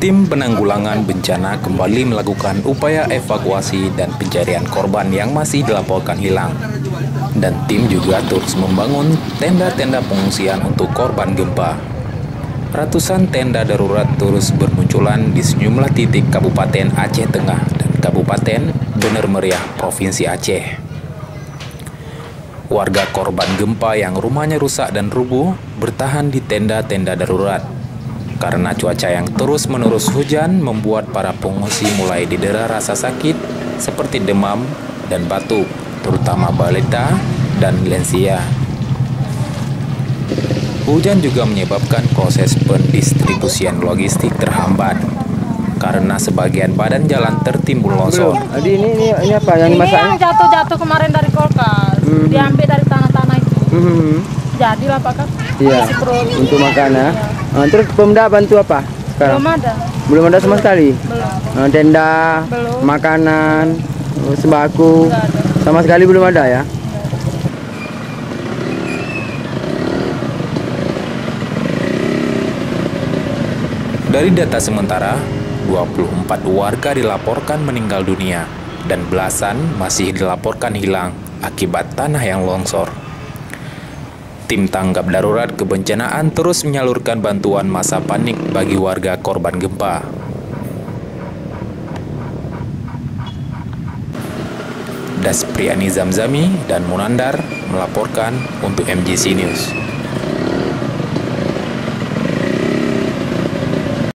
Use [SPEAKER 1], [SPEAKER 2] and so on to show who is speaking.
[SPEAKER 1] Tim penanggulangan bencana kembali melakukan upaya evakuasi dan pencarian korban yang masih dilaporkan hilang. Dan tim juga terus membangun tenda-tenda pengungsian untuk korban gempa. Ratusan tenda darurat terus bermunculan di sejumlah titik Kabupaten Aceh Tengah dan Kabupaten Bener Meriah, Provinsi Aceh. Warga korban gempa yang rumahnya rusak dan rubuh bertahan di tenda-tenda darurat. Karena cuaca yang terus-menerus hujan membuat para pengungsi mulai didera rasa sakit seperti demam dan batuk, terutama balita dan lansia. Hujan juga menyebabkan proses pendistribusian logistik terhambat karena sebagian badan jalan tertimbun longsor.
[SPEAKER 2] Adi, ini apa yang dimasak?
[SPEAKER 3] Ini yang jatuh kemarin dari kulkas, diambil dari tanah-tanah itu. Jadilah Pak Kak.
[SPEAKER 2] Iya, untuk makanan.
[SPEAKER 3] Ya.
[SPEAKER 2] Terus Pemda bantu apa sekarang?
[SPEAKER 3] Belum ada.
[SPEAKER 2] Belum ada sama sekali?
[SPEAKER 3] Belum.
[SPEAKER 2] Tenda,
[SPEAKER 3] Belum.
[SPEAKER 2] makanan, sembako,
[SPEAKER 3] Nggak ada.
[SPEAKER 2] sama sekali belum ada ya?
[SPEAKER 1] Dari data sementara, 24 warga dilaporkan meninggal dunia dan belasan masih dilaporkan hilang akibat tanah yang longsor. Tim tanggap darurat kebencanaan terus menyalurkan bantuan masa panik bagi warga korban gempa. Daspriani Zamzami dan Munandar melaporkan untuk MGC News.